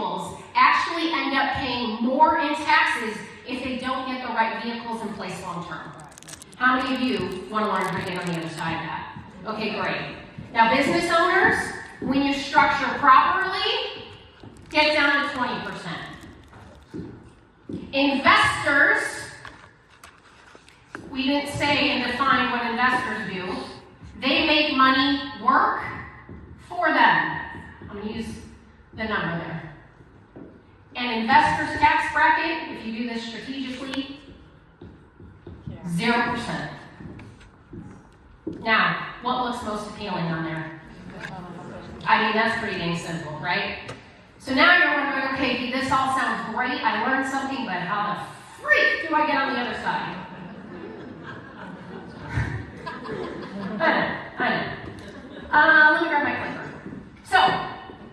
individuals actually end up paying more in taxes if they don't get the right vehicles in place long term. How many of you want to learn how to get on the other side of that? Okay, great. Now, business owners, when you structure properly, get down to 20%. Investors, we didn't say and define what investors do. They make money work for them. I'm going to use the number there. An investor's tax bracket, if you do this strategically, 0%. Now, what looks most appealing on there? I mean, that's pretty dang simple, right? So now you're wondering, okay, this all sounds great. I learned something, but how the freak do I get on the other side? I know. Let me grab my clicker. So,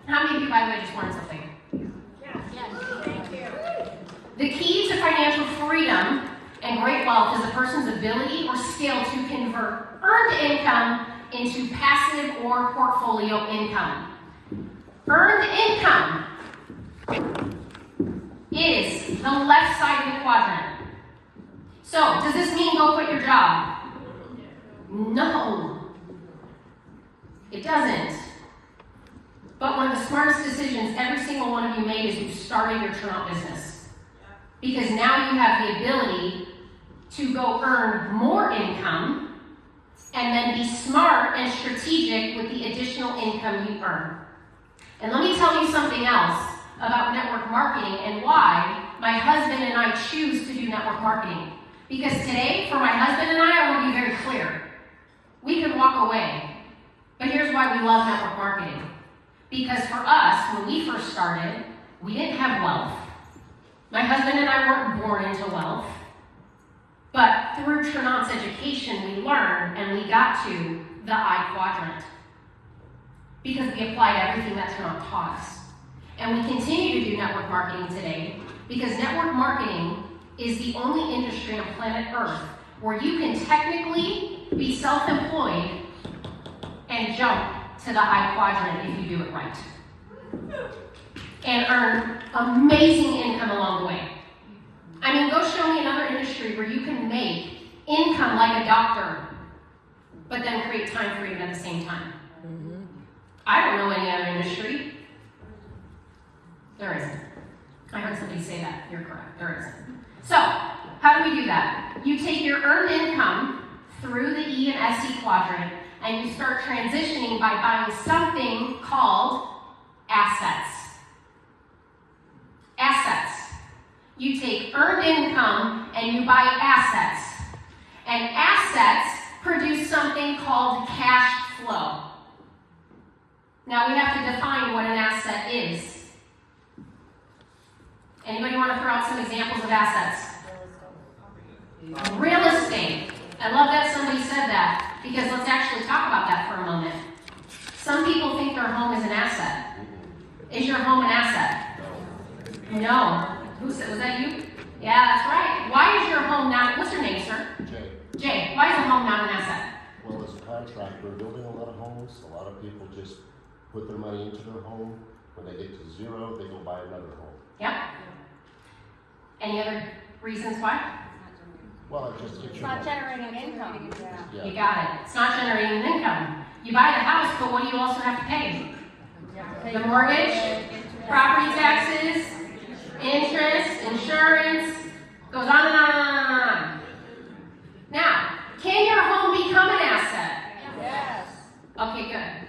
how many of you, by the way, just learned something? Yes, thank you. The key to financial freedom and great wealth is a person's ability or skill to convert earned income into passive or portfolio income. Earned income is the left side of the quadrant. So, does this mean go quit your job? No, it doesn't. But one of the smartest decisions every single one of you made is you started your turnout business. Because now you have the ability to go earn more income and then be smart and strategic with the additional income you earn. And let me tell you something else about network marketing and why my husband and I choose to do network marketing. Because today, for my husband and I want to be very clear. We could walk away. But here's why we love network marketing. Because for us, when we first started, we didn't have wealth. My husband and I weren't born into wealth. But through Trinant's education, we learned and we got to the I quadrant. Because we applied everything that Trinant taught us. And we continue to do network marketing today because network marketing is the only industry on planet Earth where you can technically be self-employed and jump to the I quadrant if you do it right. And earn amazing income along the way. I mean, go show me another industry where you can make income like a doctor, but then create time freedom at the same time. I don't know any other industry. There isn't. I heard somebody say that. You're correct. There isn't. So, how do we do that? You take your earned income through the E and SE quadrant, and you start transitioning by buying something called assets. Assets. You take earned income and you buy assets. And assets produce something called cash flow. Now we have to define what an asset is. Anybody want to throw out some examples of assets? Real estate. I love that somebody said that, because let's actually talk about that for a moment. Some people think their home is an asset. Is your home an asset? No. Who said, was that you? Yeah, that's right. Why is your home not, what's your name, sir? Jay, why is a home not an asset? Well, as a contractor, building a lot of homes, a lot of people just put their money into their home. When they get to zero, they go buy another home. Yep. Any other reasons why? Well, it just gets It's not generating income. Yeah. You got it. It's not generating an income. You buy the house, but what do you also have to pay? The mortgage, property taxes, interest, insurance, goes on and on and on and on. Now, can your home become an asset? Yes. Okay, good.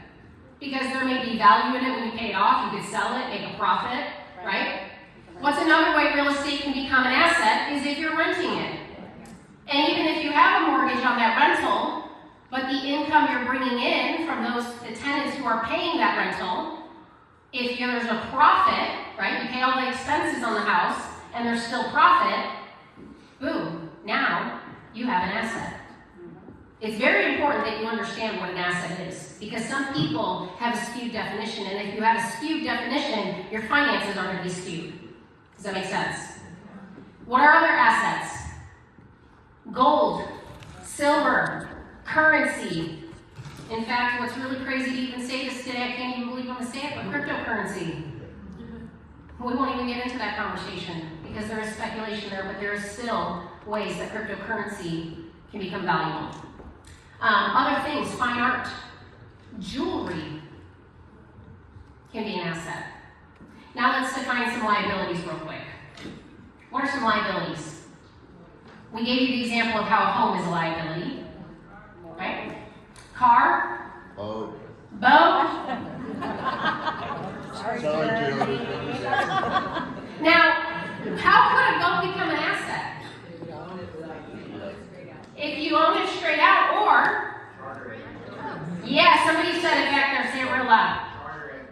Because there may be value in it when you pay it off. You could sell it, make a profit, right? What's another way real estate can become an asset is if you're renting it. And even if you have a mortgage on that rental, but the income you're bringing in from the tenants who are paying that rental, if there's a profit, right, you pay all the expenses on the house, and there's still profit, boom, now you have an asset. It's very important that you understand what an asset is, because some people have a skewed definition, and if you have a skewed definition, your finances are going to be skewed. Does that make sense? What are other assets? Gold, silver, currency. In fact, what's really crazy to even say this today, I can't even believe I'm going to say it, but cryptocurrency. We won't even get into that conversation because there is speculation there, but there is still ways that cryptocurrency can become valuable. Other things, fine art, jewelry can be an asset. Now let's define some liabilities real quick. What are some liabilities? We gave you the example of how a home is a liability, right? Car, Oh, boat. sorry, Jeremy. Now, how could a boat become an asset? If you own it straight out, or yeah, somebody said it back there, say it real loud.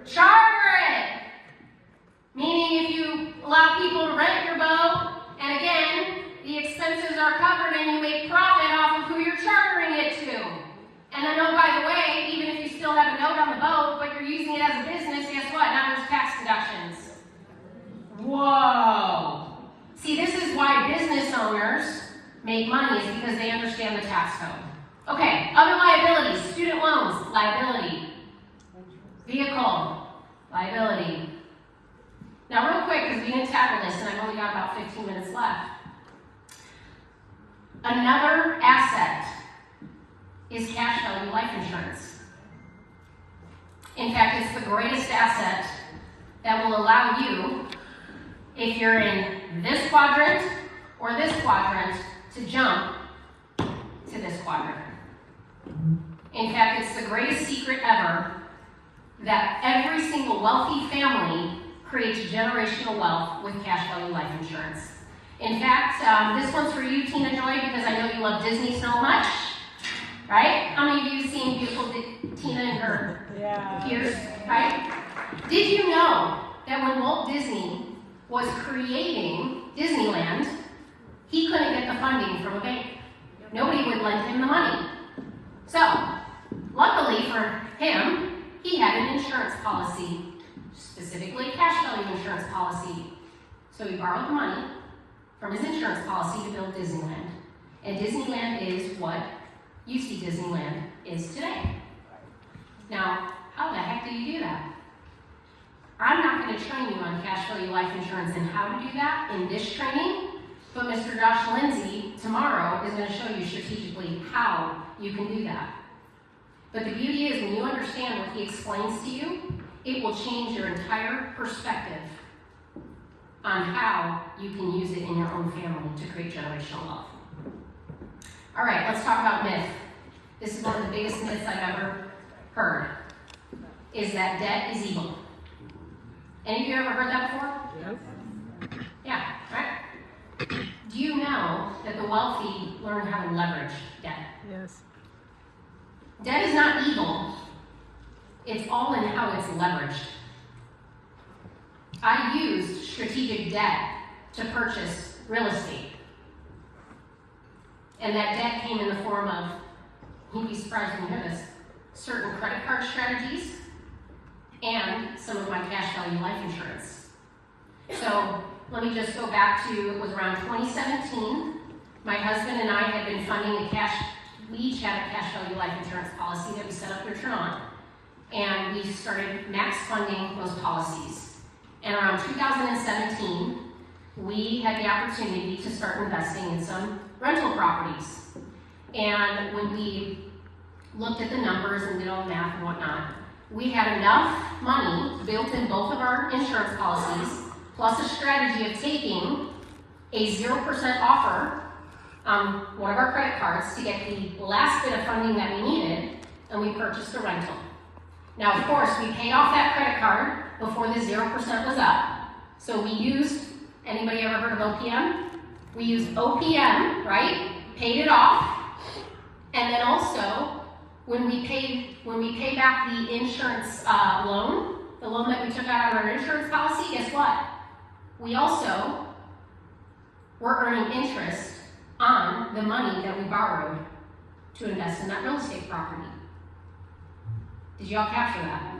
Charter it. Meaning if you allow people to rent your boat, and again, the expenses are covered and you make profit off of who you're chartering it to. And then, oh, by the way, even if you still have a note on the boat, but you're using it as a business, guess what? Now there's tax deductions. Whoa. See, this is why business owners make money, is because they understand the tax code. Okay, other liabilities, student loans, liability. Vehicle, liability. Now real quick, because we didn't tackle this, and I've only got about 15 minutes left. Another asset is cash value life insurance. In fact, it's the greatest asset that will allow you, if you're in this quadrant or this quadrant, to jump to this quadrant. In fact, it's the greatest secret ever that every single wealthy family creates generational wealth with cash value life insurance. In fact, this one's for you, Tina Joy, because I know you love Disney so much, right? How many of you have seen beautiful Tina and her peers, right? Did you know that when Walt Disney was creating Disneyland, he couldn't get the funding from a bank? Nobody would lend him the money. So, luckily for him, he had an insurance policy, specifically a cash value insurance policy. So he borrowed the money from his insurance policy to build Disneyland. And Disneyland is what UC Disneyland is today. Now, how the heck do you do that? I'm not going to train you on cash value life insurance and how to do that in this training, but Mr. Josh Lindsay tomorrow is going to show you strategically how you can do that. But the beauty is when you understand what he explains to you, it will change your entire perspective on how you can use it in your own family to create generational wealth. All right, let's talk about myth. This is one of the biggest myths I've ever heard, is that debt is evil. Any of you ever heard that before? Yes. Yeah, right? Do you know that the wealthy learn how to leverage debt? Yes. Debt is not evil. It's all in how it's leveraged. I used strategic debt to purchase real estate. And that debt came in the form of, you'd be surprised when you hear this, certain credit card strategies and some of my cash value life insurance. So let me just go back to, it was around 2017. My husband and I had been funding we each had a cash value life insurance policy that we set up through Tron. And we started max funding those policies. And around 2017, we had the opportunity to start investing in some rental properties. And when we looked at the numbers and did all the math and whatnot, we had enough money built in both of our insurance policies, plus a strategy of taking a 0% offer on one of our credit cards to get the last bit of funding that we needed, and we purchased a rental. Now, of course, we paid off that credit card before the 0% was up. So we used, anybody ever heard of OPM? We used OPM, right? Paid it off. And then also, when we pay back the insurance loan, the loan that we took out on our insurance policy, guess what? We also were earning interest on the money that we borrowed to invest in that real estate property. Did y'all capture that?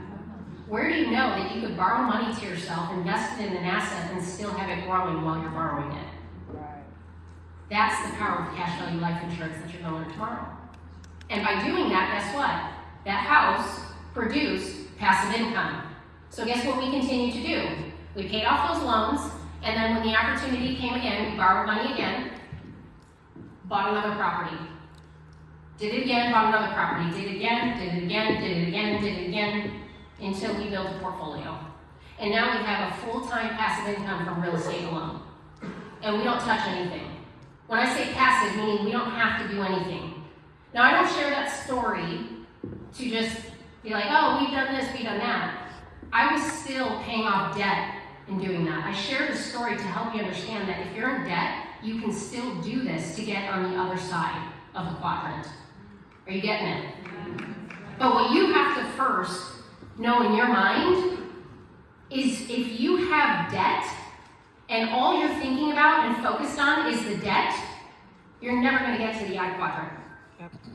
Where do you know that you could borrow money to yourself, invest it in an asset, and still have it growing while you're borrowing it? Right. That's the power of cash value life insurance that you're going to learn tomorrow. And by doing that, guess what? That house produced passive income. So guess what we continue to do? We paid off those loans, and then when the opportunity came again, we borrowed money again, bought another property. Did it again, bought another property. Did it again, did it again, did it again, did it again, until we built a portfolio. And now we have a full-time passive income from real estate alone. And we don't touch anything. When I say passive, meaning we don't have to do anything. Now, I don't share that story to just be like, oh, we've done this, we've done that. I was still paying off debt in doing that. I share the story to help you understand that if you're in debt, you can still do this to get on the other side of the quadrant. Are you getting it? But what you have to first know in your mind is if you have debt and all you're thinking about and focused on is the debt, you're never going to get to the I quadrant.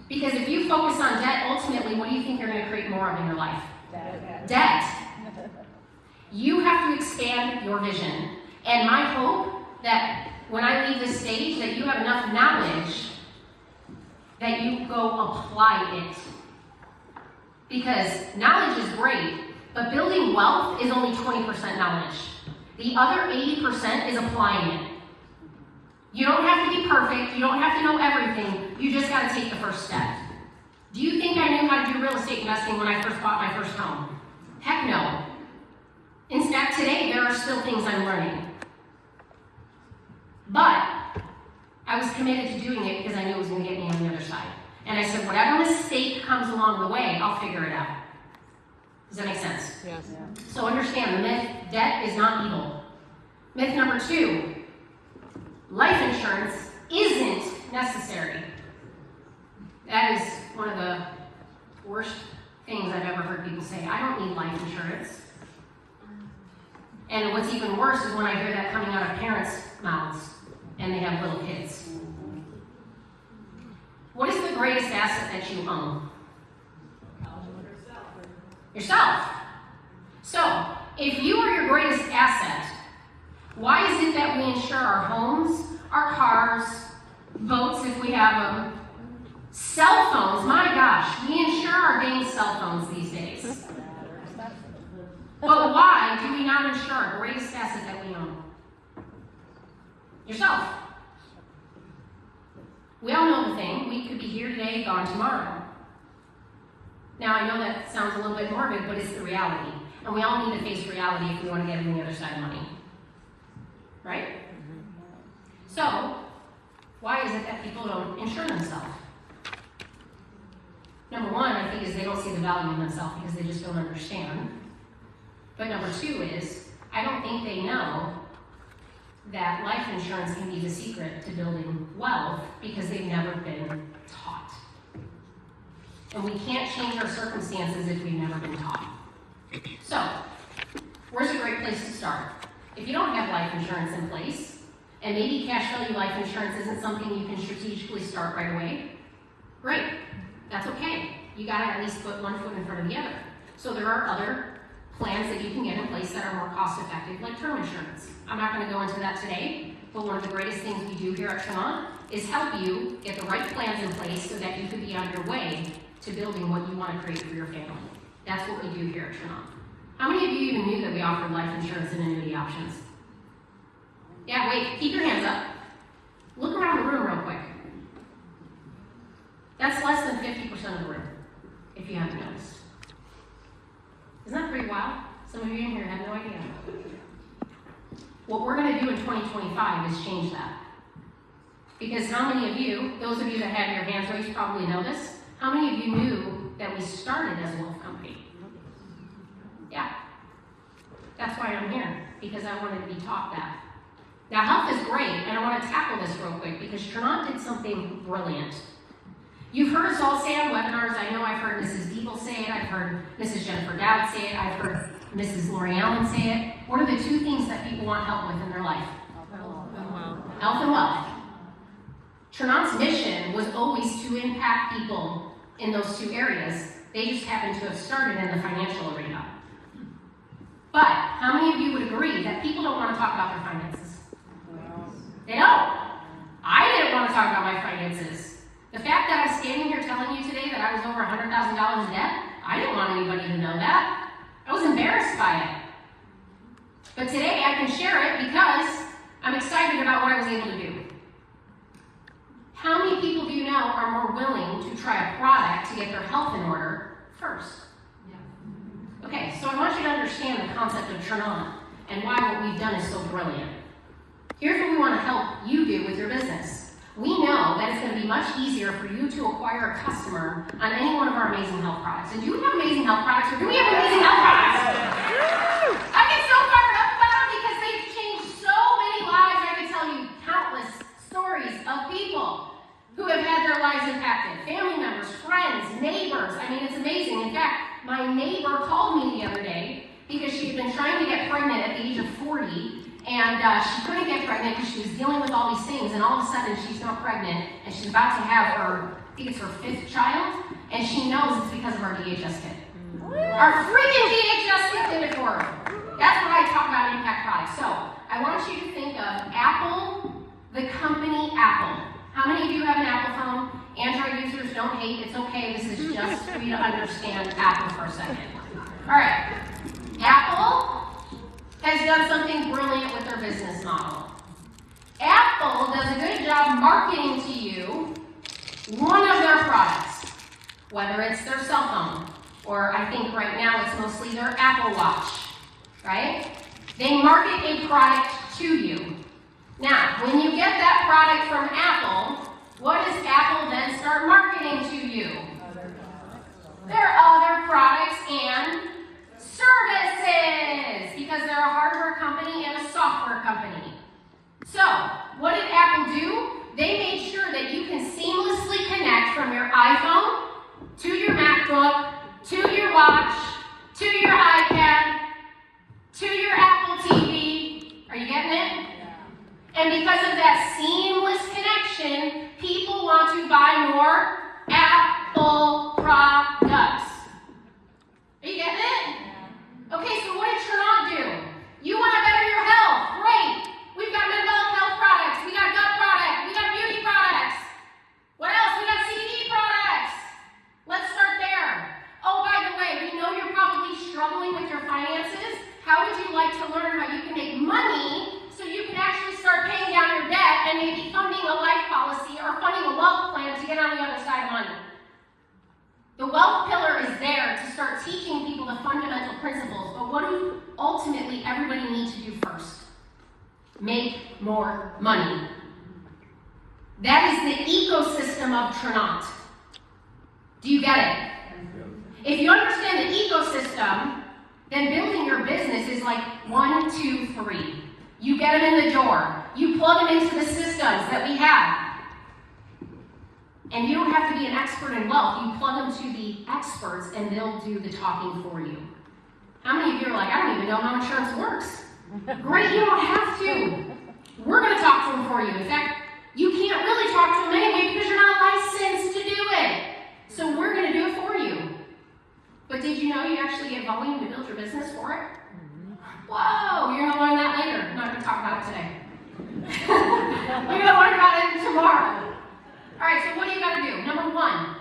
Because if you focus on debt, ultimately, what do you think you're going to create more of in your life? Debt. You have to expand your vision. And my hope that when I leave this stage, that you have enough knowledge that you go apply it. Because knowledge is great, but building wealth is only 20% knowledge. The other 80% is applying it. You don't have to be perfect, you don't have to know everything, you just gotta take the first step. Do you think I knew how to do real estate investing when I first bought my first home? Heck no. In fact, today there are still things I'm learning. But I was committed to doing it because I knew it was gonna get me on the other side. And I said, whatever mistake comes along the way, I'll figure it out. Does that make sense? Yes. So understand the myth, debt is not evil. Myth number 2, life insurance isn't necessary. That is one of the worst things I've ever heard people say. I don't need life insurance. And what's even worse is when I hear that coming out of parents' mouths and they have little kids. What is the greatest asset that you own? Yourself. So, if you are your greatest asset, why is it that we insure our homes, our cars, boats if we have them, cell phones? My gosh, we insure our dang cell phones these days. But why do we not insure our greatest asset that we own? Yourself. We all know the thing. We could be here today, gone tomorrow. Now, I know that sounds a little bit morbid, but it's the reality. And we all need to face reality if we want to get on the other side of money. Right? So, why is it that people don't insure themselves? Number 1, I think, is they don't see the value in themselves because they just don't understand. But number 2 is, I don't think they know that life insurance can be the secret to building wealth because they've never been taught. And we can't change our circumstances if we've never been taught. So, where's a great place to start? If you don't have life insurance in place, and maybe cash value life insurance isn't something you can strategically start right away, great, that's okay. You gotta at least put one foot in front of the other. So there are other plans that you can get in place that are more cost effective, like term insurance. I'm not gonna go into that today, but one of the greatest things we do here at Tremont is help you get the right plans in place so that you can be on your way to building what you wanna create for your family. That's what we do here at Tremont. How many of you even knew that we offered life insurance and annuity options? Yeah, wait, keep your hands up. Look around the room real quick. That's less than 50% of the room, if you haven't noticed. Isn't that pretty wild? Some of you in here have no idea. What we're gonna do in 2025 is change that. Because how many of you, those of you that had your hands raised probably know this, how many of you knew that we started as a wealth company? Yeah. That's why I'm here, because I wanted to be taught that. Now, health is great, and I want to tackle this real quick, because Tremont did something brilliant. You've heard us all say on webinars, I know I've heard Mrs. Diebel say it, I've heard Mrs. Jennifer Dowd say it, I've heard Mrs. Lori Allen say it. What are the 2 things that people want help with in their life? Health and wealth. Tremont's mission was always to impact people in those 2 areas. They just happened to have started in the financial arena. But how many of you would agree that people don't want to talk about their finances? They don't. I didn't want to talk about my finances. The fact that I'm standing here telling you today that I was over $100,000 in debt, I didn't want anybody to know that. I was embarrassed by it. But today I can share it because I'm excited about what I was able to do. How many people do you know are more willing to try a product to get their health in order first? Okay, so I want you to understand the concept of turn on and why what we've done is so brilliant. Here's what we want to help you do with your business. We know that it's going to be much easier for you to acquire a customer on any one of our amazing health products. And do we have amazing health products, or do we have amazing health products? I get so fired up about them because they've changed so many lives. I can tell you countless stories of people who have had their lives impacted. Family members, friends, neighbors. I mean, it's amazing. In fact, my neighbor called me the other day because she had been trying to get pregnant at the age of 40. And she couldn't get pregnant because she was dealing with all these things, and all of a sudden she's not pregnant, and she's about to have her, I think it's her 5th child, and she knows it's because of our DHS kit. Our freaking DHS kit did it for her. That's what I talk about impact products. So, I want you to think of Apple, the company Apple. How many of you have an Apple phone? Android users, don't hate, it's okay, this is just for you to understand Apple for a second. Alright, Apple has done something brilliant with their business model. Apple does a good job marketing to you one of their products, whether it's their cell phone, or I think right now it's mostly their Apple Watch, right? They market a product to you. Now, when you get that product from Apple, what does Apple then start marketing to you? Their other products and services, because they're a hardware company and a software company. So, what did Apple do? They made sure that you can seamlessly connect from your iPhone to your MacBook, to your watch, to your iPad, to your Apple TV. Are you getting it? And because of that seamless connection, people want to buy more Apple products. Are you getting it? Okay, so what did Trinont do? You want to better your health. Great. We've got metabolic health products. We got gut products. We got beauty products. What else? We got CBD products. Let's start there. Oh, by the way, we know you're probably struggling with your finances. How would you like to learn how you can make money so you can actually start paying down your debt and maybe funding a life policy or funding a wealth plan to get on the other side of money? The wealth pillar is there to start teaching people the fundamental principles, but what do ultimately everybody needs to do first? Make more money. That is the ecosystem of Trinont. Do you get it? If you understand the ecosystem, then building your business is like 1, 2, 3. You get them in the door. You plug them into the systems that we have. And you don't have to be an expert in wealth. You plug them to the experts and they'll do the talking for you. How many of you are like, I don't even know how insurance works? Great, you don't have to. We're going to talk to them for you. In fact, you can't really talk to them anyway because you're not licensed to do it. So we're going to do it for you. But did you know you actually get volume to build your business for it? Whoa, you're going to learn that later. I'm not going to talk about it today. We're going to learn about it tomorrow. All right, so what do you got to do? Number 1,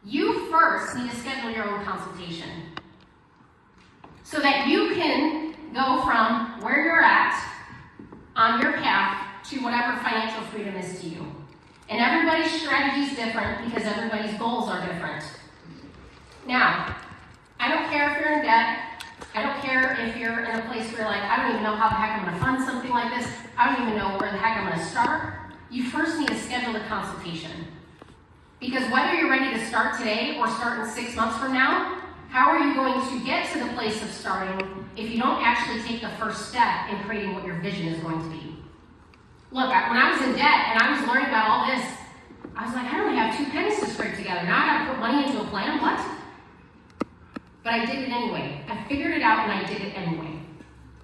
you first need to schedule your own consultation so that you can go from where you're at on your path to whatever financial freedom is to you. And everybody's strategy is different because everybody's goals are different. Now, I don't care if you're in debt. I don't care if you're in a place where you're like, I don't even know how the heck I'm going to fund something like this. I don't even know where the heck I'm going to start. You first need to schedule a consultation. Because whether you're ready to start today or start in 6 months from now, how are you going to get to the place of starting if you don't actually take the first step in creating what your vision is going to be? Look, when I was in debt and I was learning about all this, I was like, I only have 2 pennies to scrape together. Now I got to put money into a plan? What? But I did it anyway. I figured it out and I did it anyway.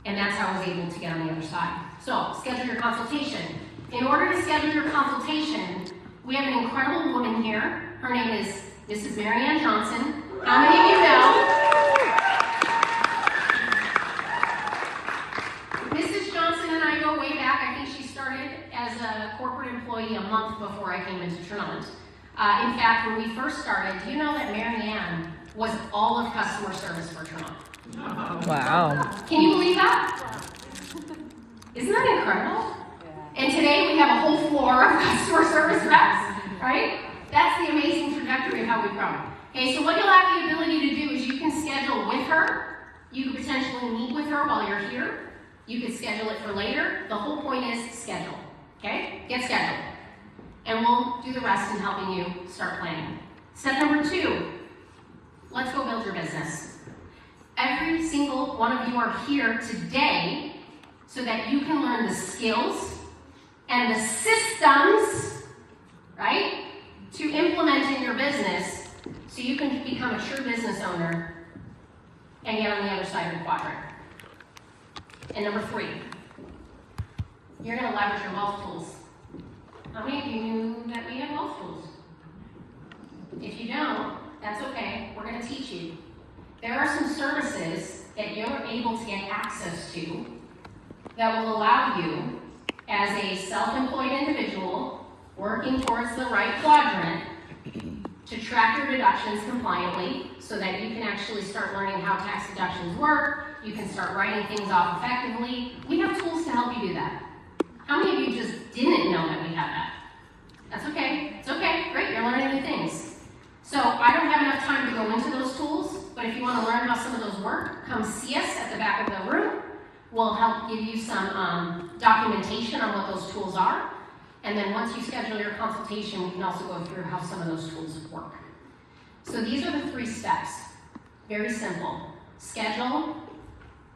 And that's how I was able to get on the other side. So, schedule your consultation. In order to schedule your consultation, we have an incredible woman here. Her name is Mrs. Marianne Johnson. How many of you know? Mrs. Johnson and I go way back. I think she started as a corporate employee a month before I came into Trinont. In fact, when we first started, do you know that Marianne was all of customer service for Trinont? Wow. Can you believe that? Isn't that incredible? And today we have a whole floor of customer service reps, right? That's the amazing trajectory of how we've grown. Okay, so what you'll have the ability to do is you can schedule with her. You could potentially meet with her while you're here. You could schedule it for later. The whole point is schedule, okay? Get scheduled. And we'll do the rest in helping you start planning. Step number 2, let's go build your business. Every single one of you are here today so that you can learn the skills and the systems, right, to implement in your business so you can become a true business owner and get on the other side of the quadrant. And number 3, you're going to leverage your wealth tools. How many of you knew that we have wealth tools? If you don't, that's okay. We're going to teach you. There are some services that you're able to get access to that will allow you, as a self-employed individual working towards the right quadrant, to track your deductions compliantly so that you can actually start learning how tax deductions work. You can start writing things off effectively. We have tools to help you do that. How many of you just didn't know that we had that? That's okay. It's okay. Great. You're learning new things. So I don't have enough time to go into those tools, but if you want to learn how some of those work, come see us at the back of the room. We'll help give you some documentation on what those tools are. And then once you schedule your consultation, we can also go through how some of those tools work. So these are the 3 steps. Very simple. Schedule,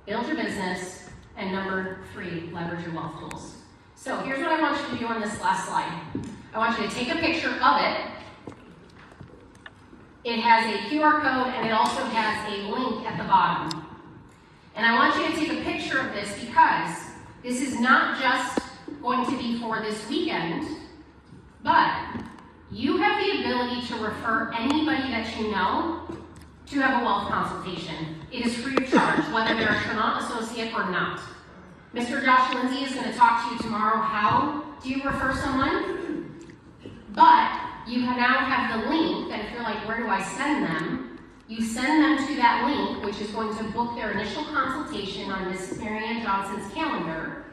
build your business, and number 3, leverage your wealth tools. So here's what I want you to do on this last slide. I want you to take a picture of it. It has a QR code and it also has a link at the bottom. And I want you to take a picture of this because this is not just going to be for this weekend, but you have the ability to refer anybody that you know to have a wealth consultation. It is free of charge, whether they're a Trinant associate or not. Mr. Josh Lindsay is going to talk to you tomorrow. How do you refer someone? But you now have the link that if you're like, where do I send them? You send them to that link, which is going to book their initial consultation on Miss Marianne Johnson's calendar.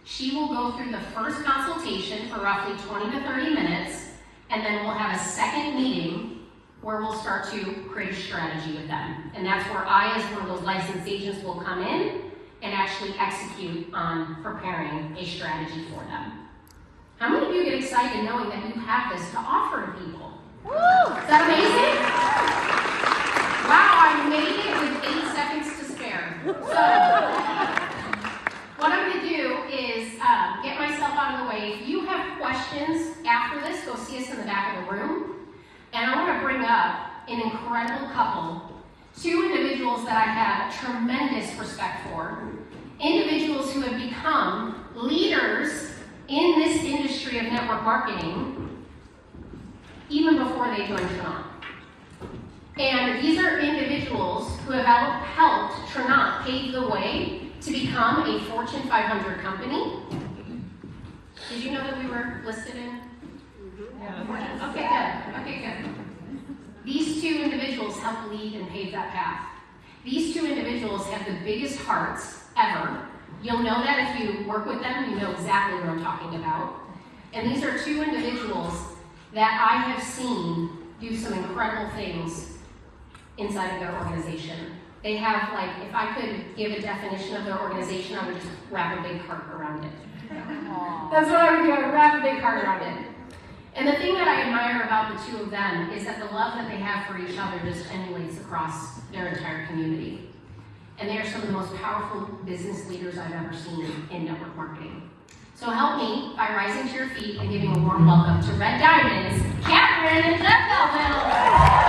She will go through the first consultation for roughly 20 to 30 minutes, and then we'll have a second meeting where we'll start to create a strategy with them. And that's where I, as one of those licensed agents, will come in and actually execute on preparing a strategy for them. How many of you get excited knowing that you have this to offer to people? Woo! Is that amazing? Wow, I made it with 8 seconds to spare. So, what I'm going to do is get myself out of the way. If you have questions after this, go see us in the back of the room. And I want to bring up an incredible couple, 2 individuals that I have tremendous respect for, individuals who have become leaders in this industry of network marketing even before they joined Trinant. And these are individuals who have helped Trinant pave the way to become a Fortune 500 company. Did you know that we were listed in? Yeah. Okay, good. These 2 individuals helped lead and pave that path. These 2 individuals have the biggest hearts ever. You'll know that if you work with them, you know exactly what I'm talking about. And these are 2 individuals that I have seen do some incredible things inside of their organization. They have, like, if I could give a definition of their organization, I would just wrap a big heart around it. That's what I would do, I would wrap a big heart around it. And the thing that I admire about the 2 of them is that the love that they have for each other just emulates across their entire community. And they are some of the most powerful business leaders I've ever seen in network marketing. So help me by rising to your feet and giving a warm welcome to Red Diamonds, Catherine and Jeff Belville.